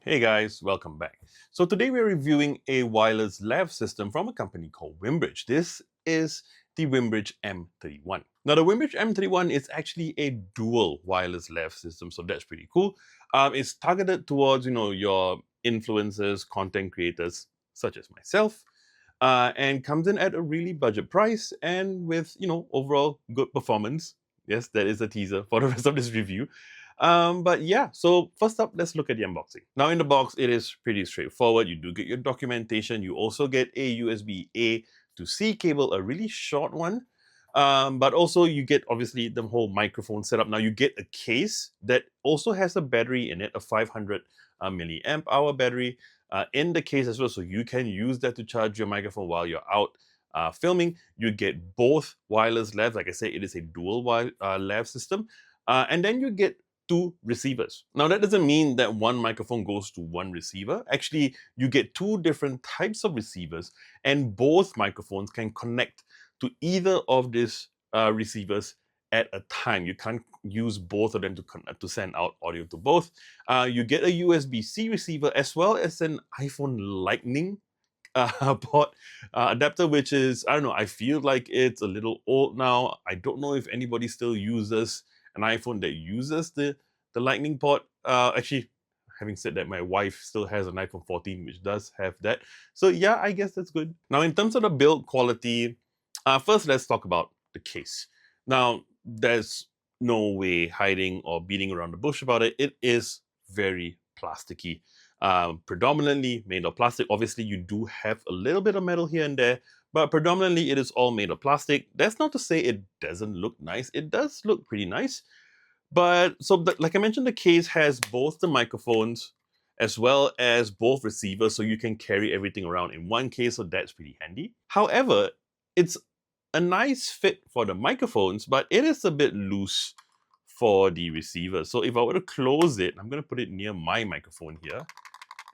Hey guys, welcome back. So today we're reviewing a wireless lav system from a company called WinBridge. This is the WinBridge M31. Now the WinBridge M31 is actually a dual wireless lav system, so that's pretty cool. It's targeted towards your influencers, content creators such as myself, and comes in at a really budget price and with overall good performance. Yes, that is a teaser for the rest of this review. But yeah, so first up, let's look at the unboxing. Now in the box, it is pretty straightforward. You do get your documentation. You also get a USB-A to C cable, a really short one. But also you get obviously the whole microphone setup. Now you get a case that also has a battery in it, a 500 milliamp hour battery in the case as well. So you can use that to charge your microphone while you're out filming. You get both wireless lavs. Like I say, it is a dual lav system. And then you get two receivers. Now that doesn't mean that one microphone goes to one receiver. Actually, you get two different types of receivers and both microphones can connect to either of these receivers at a time. You can't use both of them to send out audio to both. You get a USB-C receiver as well as an iPhone Lightning port adapter, which is, I don't know, I feel like it's a little old now. I don't know if anybody still uses an iPhone that uses the Lightning port. Actually, having said that, my wife still has an iPhone 14 which does have that. So yeah, I guess that's good. Now in terms of the build quality, first let's talk about the case. Now there's no way hiding or beating around the bush about it. It is very plasticky. Predominantly made of plastic. Obviously, you do have a little bit of metal here and there, but predominantly it is all made of plastic. That's not to say it doesn't look nice. It does look pretty nice. But so, like I mentioned, the case has both the microphones as well as both receivers, so you can carry everything around in one case, so that's pretty handy. However, it's a nice fit for the microphones, but it is a bit loose for the receiver. So if I were to close it, I'm going to put it near my microphone here,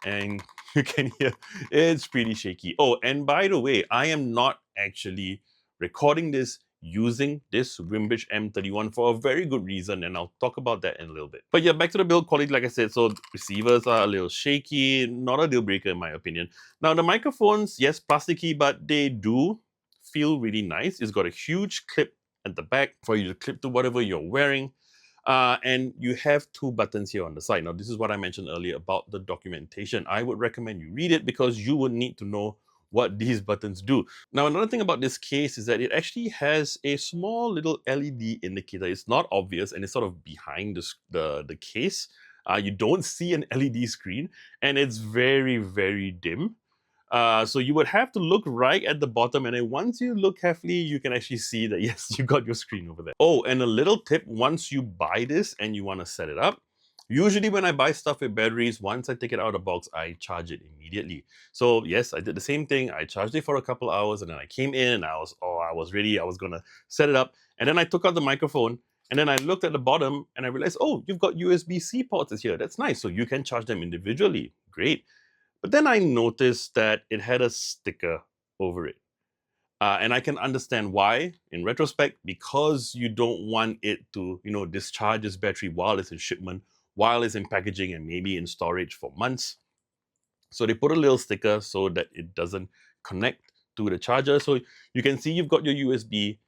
and you can hear it's pretty shaky. Oh, and by the way, I am not actually recording this using this WinBridge M31 for a very good reason, and I'll talk about that in a little bit. But yeah, back to the build quality, like I said, so receivers are a little shaky, not a deal breaker in my opinion. Now the microphones, yes, plasticky, but they do feel really nice. It's got a huge clip at the back for you to clip to whatever you're wearing. And you have two buttons here on the side. Now, this is what I mentioned earlier about the documentation. I would recommend you read it because you would need to know what these buttons do. Now, another thing about this case is that it actually has a small little LED indicator. It's not obvious and it's sort of behind the case. You don't see an LED screen and it's very, very dim. So you would have to look right at the bottom, and then once you look carefully, you can actually see that yes, you got your screen over there. Oh, and a little tip, once you buy this and you want to set it up, usually when I buy stuff with batteries, once I take it out of the box, I charge it immediately. So yes, I did the same thing. I charged it for a couple hours and then I came in and I was ready. I was gonna set it up. And then I took out the microphone and then I looked at the bottom and I realized, oh, you've got USB-C ports here. That's nice. So you can charge them individually. Great. But then I noticed that it had a sticker over it. And I can understand why in retrospect, because you don't want it to, discharge its battery while it's in shipment, while it's in packaging and maybe in storage for months. So they put a little sticker so that it doesn't connect to the charger. So you can see you've got your USB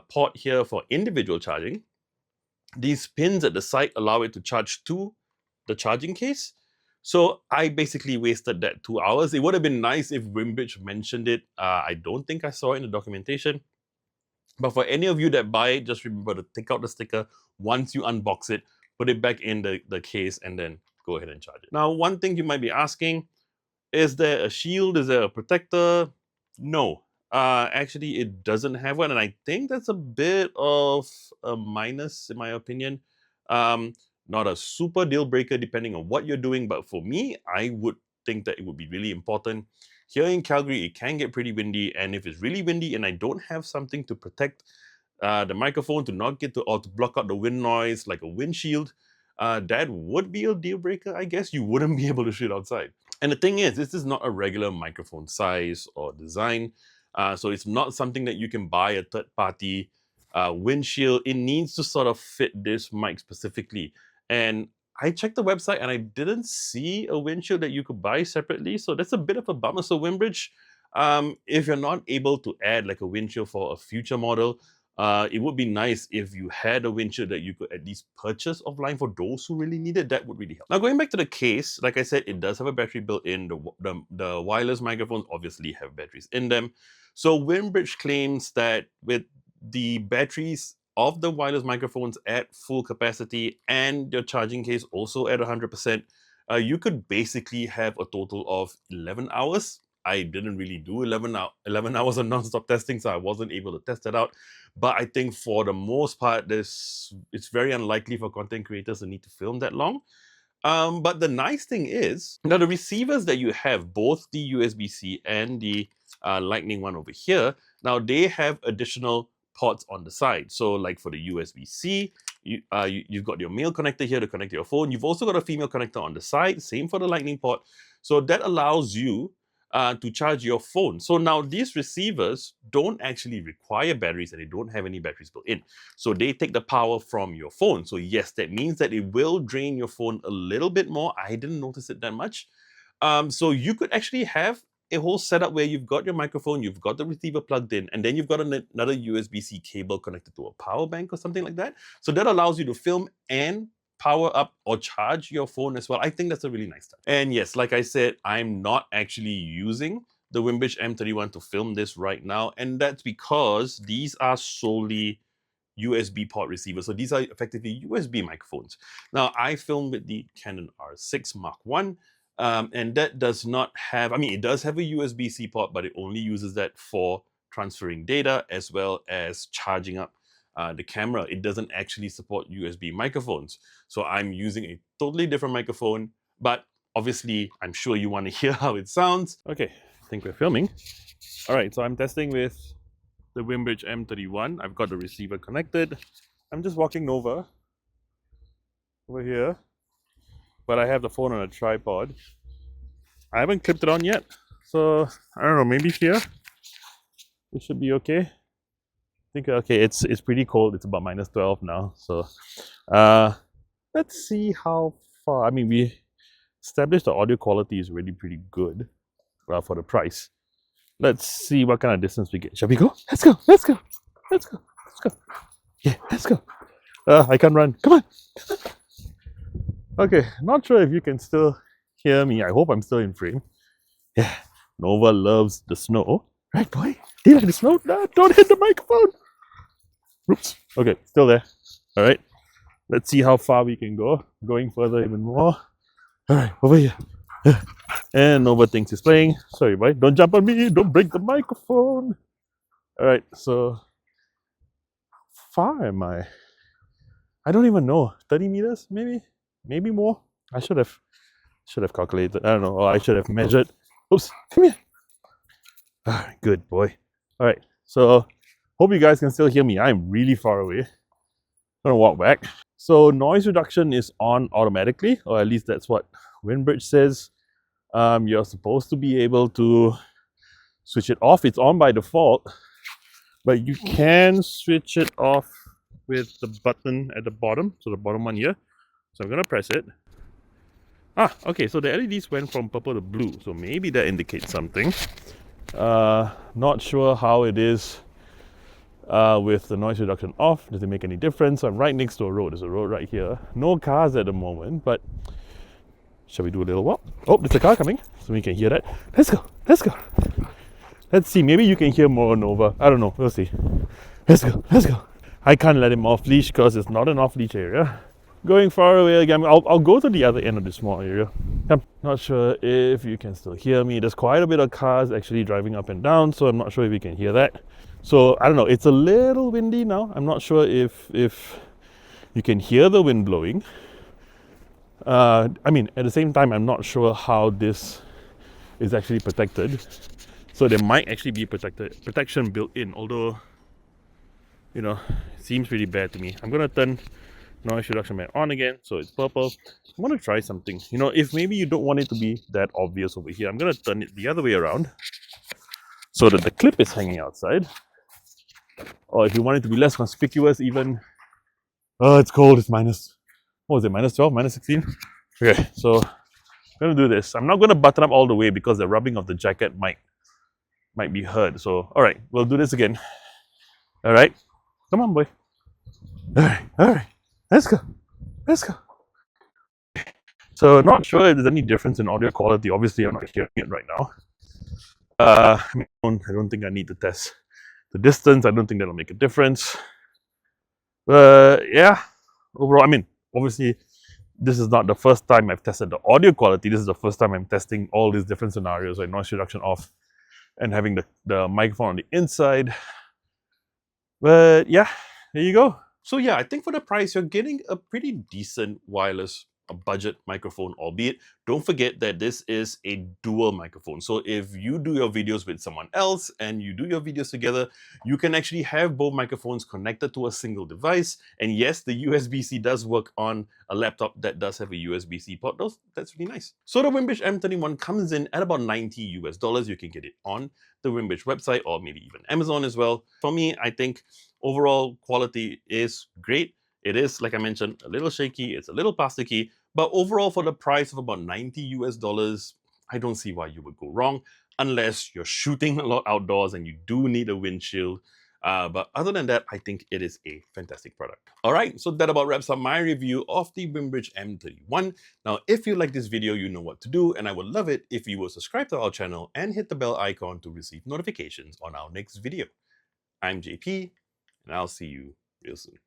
port here for individual charging. These pins at the side allow it to charge to the charging case. So I basically wasted that 2 hours. It would have been nice if WinBridge mentioned it. I don't think I saw it in the documentation. But for any of you that buy it, just remember to take out the sticker once you unbox it, put it back in the case, and then go ahead and charge it. Now, one thing you might be asking, is there a shield? Is there a protector? No. Actually, it doesn't have one, and I think that's a bit of a minus in my opinion. Not a super deal breaker depending on what you're doing, but for me, I would think that it would be really important. Here in Calgary, it can get pretty windy, and if it's really windy and I don't have something to protect the microphone to not get to, or to block out the wind noise like a windshield, that would be a deal breaker, I guess. You wouldn't be able to shoot outside. And the thing is, this is not a regular microphone size or design. So it's not something that you can buy a third-party windshield. It needs to sort of fit this mic specifically. And I checked the website and I didn't see a windshield that you could buy separately. So that's a bit of a bummer. So WinBridge, if you're not able to add like a windshield for a future model, it would be nice if you had a windshield that you could at least purchase offline for those who really need it. That would really help. Now, going back to the case, like I said, it does have a battery built in. The wireless microphones obviously have batteries in them. So WinBridge claims that with the batteries of the wireless microphones at full capacity and your charging case also at 100%, you could basically have a total of 11 hours. I didn't really do 11 hours of non-stop testing, so I wasn't able to test that out. But I think for the most part, it's very unlikely for content creators to need to film that long. But the nice thing is, now the receivers that you have, both the USB-C and the Lightning one over here, now they have additional ports on the side. So like for the USB-C, you've got your male connector here to connect to your phone. You've also got a female connector on the side, same for the Lightning port. So that allows you to charge your phone. So now these receivers don't actually require batteries and they don't have any batteries built in. So they take the power from your phone. So yes, that means that it will drain your phone a little bit more. I didn't notice it that much. So you could actually have a whole setup where you've got your microphone, you've got the receiver plugged in, and then you've got another USB-C cable connected to a power bank or something like that. So that allows you to film and power up or charge your phone as well. I think that's a really nice touch. And yes, like I said, I'm not actually using the WinBridge M31 to film this right now. And that's because these are solely USB port receivers. So these are effectively USB microphones. Now, I film with the Canon R6 Mark I. And that does not have, I mean, it does have a USB-C port, but it only uses that for transferring data as well as charging up the camera. It doesn't actually support USB microphones. So I'm using a totally different microphone, but obviously I'm sure you want to hear how it sounds. Okay, I think we're filming. All right, so I'm testing with the WinBridge M31. I've got the receiver connected. I'm just walking over here, but I have the phone on a tripod. I haven't clipped it on yet, so I don't know, maybe here it should be okay. I think, okay, it's pretty cold. It's about -12 now, so let's see how far. I mean, we established the audio quality is really pretty good for the price. Let's see what kind of distance we get. Shall we go? Let's go, let's go, let's go, let's go. Yeah, let's go. I can't run, come on. Okay, not sure if you can still hear me. I hope I'm still in frame. Yeah, Nova loves the snow. Right, boy? Do you like the snow? No, don't hit the microphone. Oops. Okay, still there. All right. Let's see how far we can go. Going further even more. All right, over here. And Nova thinks he's playing. Sorry, boy. Don't jump on me. Don't break the microphone. All right, so far am I? I don't even know. 30 meters, maybe? Maybe more. I should have calculated. I don't know. Or I should have measured. Oops. Come here. All right, good boy. All right. So hope you guys can still hear me. I'm really far away. I'm gonna walk back. So noise reduction is on automatically, or at least that's what WinBridge says. You're supposed to be able to switch it off. It's on by default, but you can switch it off with the button at the bottom. So the bottom one here. So I'm gonna press it. Ah, okay, so the LEDs went from purple to blue, so maybe that indicates something. Not sure how it is with the noise reduction off. Does it make any difference? I'm right next to a road. There's a road right here. No cars at the moment, but shall we do a little walk? Oh, there's a car coming, so we can hear that. Let's go, let's go. Let's see, maybe you can hear more Nova. I don't know, we'll see. Let's go, let's go. I can't let him off leash because it's not an off leash area. Going far away again. I'll go to the other end of the small area. I'm not sure if you can still hear me. There's quite a bit of cars actually driving up and down, so I'm not sure if you can hear that. So I don't know, it's a little windy now. I'm not sure if you can hear the wind blowing. I mean, at the same time, I'm not sure how this is actually protected. So there might actually be protection built in, although, you know, it seems pretty bad to me. I'm gonna turn noise reduction back on again, so it's purple. I'm gonna try something. You know, if maybe you don't want it to be that obvious over here, I'm gonna turn it the other way around so that the clip is hanging outside. Or if you want it to be less conspicuous even, oh, it's cold, it's what was it, minus 12, minus 16? Okay, so I'm gonna do this. I'm not gonna button up all the way because the rubbing of the jacket might be heard. So, all right, we'll do this again. All right, come on, boy. All right, let's go, let's go. So, not sure if there's any difference in audio quality. Obviously, I'm not hearing it right now. I don't think I need to test the distance. I don't think that'll make a difference. But yeah, overall, I mean, obviously, this is not the first time I've tested the audio quality. This is the first time I'm testing all these different scenarios, like noise reduction off and having the microphone on the inside. But yeah, there you go. So yeah, I think for the price, you're getting a pretty decent wireless budget microphone, albeit don't forget that this is a dual microphone. So if you do your videos with someone else and you do your videos together, you can actually have both microphones connected to a single device. And yes, the USB-C does work on a laptop that does have a USB-C port. That's really nice. So the WinBridge M31 comes in at about $90 US. You can get it on the WinBridge website or maybe even Amazon as well. For me, I think overall quality is great. It is, like I mentioned, a little shaky, it's a little plasticky, but overall for the price of about $90 US, I don't see why you would go wrong unless you're shooting a lot outdoors and you do need a windshield. But other than that, I think it is a fantastic product. All right, so that about wraps up my review of the WinBridge M31. Now, if you like this video, you know what to do, and I would love it if you will subscribe to our channel and hit the bell icon to receive notifications on our next video. I'm JP, and I'll see you real soon.